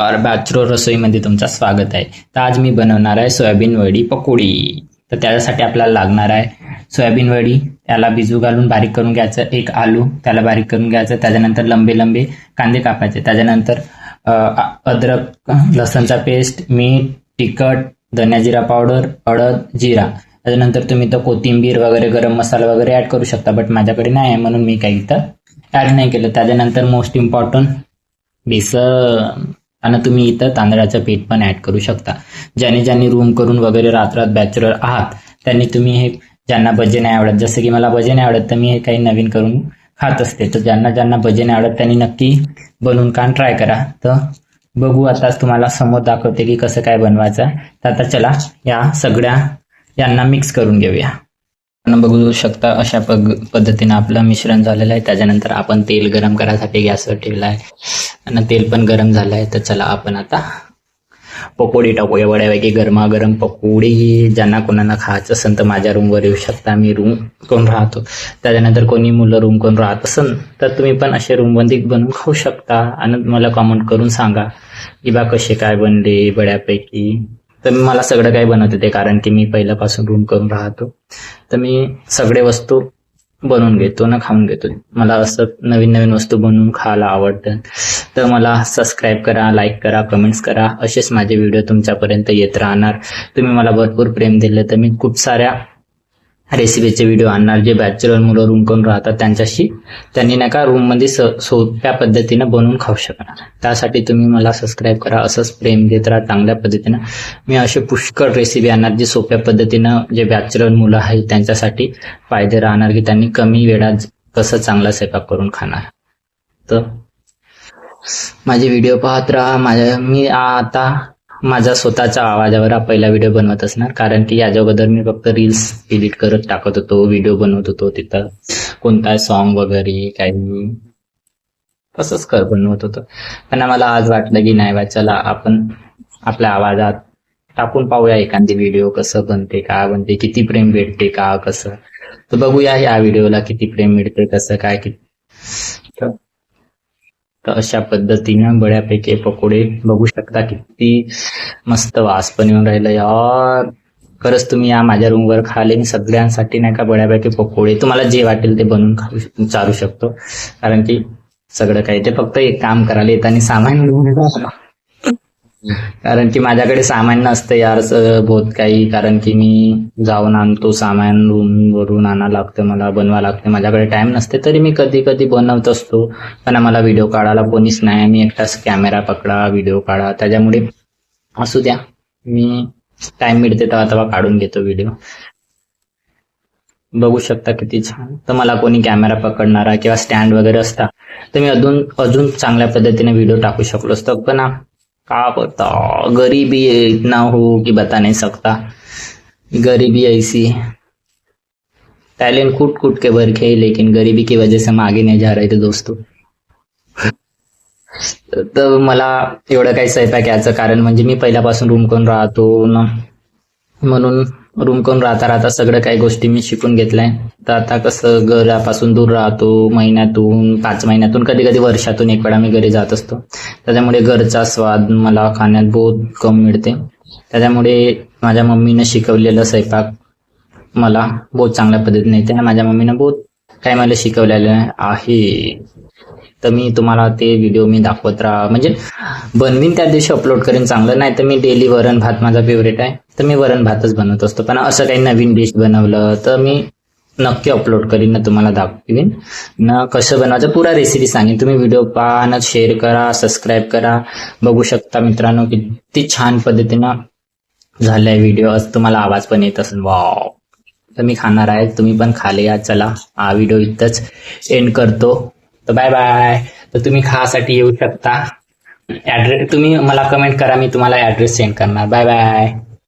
और बॅचलर रसोईमध्ये तुमचं स्वागत आहे. तर आज मी बनवणार आहे सोयाबीन वडी पकोडी. तर त्याच्यासाठी आपल्याला लागणार आहे सोयाबीन वडी, त्याला भिजू घालून बारीक करून घ्यायचं. एक आलू त्याला बारीक करून घ्यायचं. त्याच्यानंतर लंबे लंबे कांदे कापायचे. त्याच्यानंतर अद्रक लसणचा पेस्ट, मीठ, तिखट, धनिया जिरा पावडर, हळद, जिरा. त्याच्यानंतर तुम्ही तर कोथिंबीर वगैरे गरम मसाला वगैरे ऍड करू शकता, बट माझ्याकडे नाही आहे म्हणून मी काही इथं ऍड नाही केलं. त्याच्यानंतर मोस्ट इम्पॉर्टंट बेसन, आणि तुम्ही इथं तांदळाचं पीठ पण ऍड करू शकता. ज्यांनी रूम करून वगैरे रात्रात बॅचलर आहात त्यांनी तुम्ही हे, ज्यांना भजे नाही आवडत, जसं की मला भजे नाही आवडत तर मी हे काही नवीन करून खात असते, तर ज्यांना भजे नाही आवडत त्यांनी नक्की बनवून ट्राय करा. तर बघू आता तुम्हाला समोर दाखवते की कसं काय बनवायचं. तर आता चला या सगळ्या यांना मिक्स करून घेऊया. आपण बघू शकता अशा पद्धतीने आपलं मिश्रण झालेलं आहे. त्याच्यानंतर आपण तेल गरम करायसाठी गॅसवर ठेवलं आहे आणि तेल पण गरम झालं आहे. तर चला आपण आता पकोडी टाकूया. वड्यापैकी गरमागरम पकोडी. ज्यांना कोणाला खायचं असेल तर माझ्या रूमवर येऊ शकता, मी रूम करून राहतो. त्याच्यानंतर कोणी मुलं रूम करून राहत असेल तर तुम्ही पण असे रूममध्ये बनवून खाऊ शकता आणि मला कमेंट करून सांगा की बा कसे काय बनले बड्यापैकी. तर मला सगळं काही बनवते ते, कारण की मी पहिल्यापासून रूम करून राहतो, तर मी सगळे वस्तू बनवून घेतो ना खाऊन घेतो. मला असं नवीन नवीन वस्तू बनवून खायला आवडतं. तर मला सबस्क्राईब करा, लाईक करा, कमेंट्स करा. असेच माझे व्हिडिओ तुमच्यापर्यंत येत राहणार. तुम्ही मला भरपूर प्रेम दिले तर मी खूप साऱ्या रेसिपीचे व्हिडिओ आणणार. जे बॅचलर मुलं रूम करून राहतात त्यांनी नाही का रूममध्ये सोप्या पद्धतीनं बनवून खाऊ शकणार. त्यासाठी तुम्ही मला सबस्क्राईब करा, असंच प्रेम देत राहा चांगल्या पद्धतीनं. मी असे पुष्कळ रेसिपी आणणार जे सोप्या पद्धतीनं जे बॅचलर मुलं आहेत त्यांच्यासाठी फायदे राहणार, की त्यांनी कमी वेळात कसं चांगला स्वयंपाक करून खाणार. तर माझे व्हिडिओ पाहत राहा. मी आता माझ्या स्वतःच्या आवाजावर पहिला व्हिडिओ बनवत असणार, कारण की याच्या अगोदर मी फक्त रील्स एडिट करत टाकत होतो, व्हिडिओ बनवत होतो. तिथं कोणता सॉन्ग वगैरे काही तसंच बनवत होतो. पण मला आज वाटलं की नाही बा, चला आपण आपल्या आवाजात टाकून पाहूया एखादी व्हिडिओ, कसं बनते, का बनते, किती प्रेम भेटते का कसं. तर बघूया या व्हिडिओला किती प्रेम मिळते, कसं काय किती. तर अशा पद्धतीनं बड्यापैकी पकोडे बघू शकता, किती मस्त वास पण येऊन राहिलं यार. खरंच तुम्ही या माझ्या रूमवर खाले. मी सगळ्यांसाठी नाही का बड्यापैकी पकोडे, तुम्हाला जे वाटेल ते बनवून चालू शकतो, कारण की सगळं काही ते फक्त एक काम करायला येताना सामान घेऊन, कारण की माझ्याकडे सामान नसतं यार बहुत काही, कारण की मी जाऊन आणतो सामान, रूम वरून आणायला लागतं, मला बनवा लागतं. माझ्याकडे टाइम नसते तरी मी कधी कधी बनवत असतो, पण मला व्हिडिओ काढायला कोणीच नाही. मी एकटाच कॅमेरा पकडा, व्हिडिओ काढा. त्याच्यामुळे असू द्या, मी टाइम मिळते तेव्हा काढून घेतो व्हिडिओ. बघू शकता किती छान. तर मला कोणी कॅमेरा पकडणारा किंवा स्टँड वगैरे असता तर मी अजून चांगल्या पद्धतीने व्हिडिओ टाकू शकलो असतो, पण का पता गरीबी इतना हो कि बता नहीं सकता. गरीबी ऐसी, टैलेंट कूट कूट के भर के, लेकिन गरीबी की वजह से हम आगे नहीं जा रहे थे दोस्तों. तर मला एवढं काही स्वयंपाक याचं कारण म्हणजे मी पहिल्यापासून रूम करून राहतो ना, म्हणून रूम करून राहता सगळं काही गोष्टी मी शिकून घेतलाय. तर आता कसं घरापासून दूर राहतो, महिन्यातून 5 महिन्यातून कधी कधी वर्षातून एक वेळा मी घरी जात असतो. त्याच्यामुळे घरचा स्वाद मला खाण्यात बहुत कम मिळते. त्याच्यामुळे माझ्या मम्मीनं शिकवलेलं स्वयंपाक मला बहुत चांगल्या पद्धतीने येते. माझ्या मम्मीनं बहुत काही मला शिकवलेलं आहे. तर मी तुम्हाला ते व्हिडिओ मी दाखवत म्हणजे बनवीन त्या दिवशी अपलोड करेन चांगलं. नाही तर मी डेली वरण भात माझा फेवरेट आहे, तर मी वरण भातच बनवत असतो. पण असं काही नवीन डिश बनवलं तर मी नक्की अपलोड करीन ना, तुम्हाला दाखवीन ना कसं बनवायचं, पुरा रेसिपी सांगेन. तुम्ही व्हिडिओ पहा ना, शेअर करा, सबस्क्राईब करा. बघू शकता मित्रांनो किती छान पद्धतीनं झालाय व्हिडिओ. आज तुम्हाला आवाज पण येत असेल वाव. तर मी खाणार आहे, तुम्ही पण खाले या. चला हा व्हिडिओ इथंच एंड करतो. तर बाय बाय. तर तुम्ही खासाठी येऊ शकता. ऍड्रेस तुम्ही मला कमेंट करा, मी तुम्हाला ऍड्रेस सेंड करणार. Bye bye.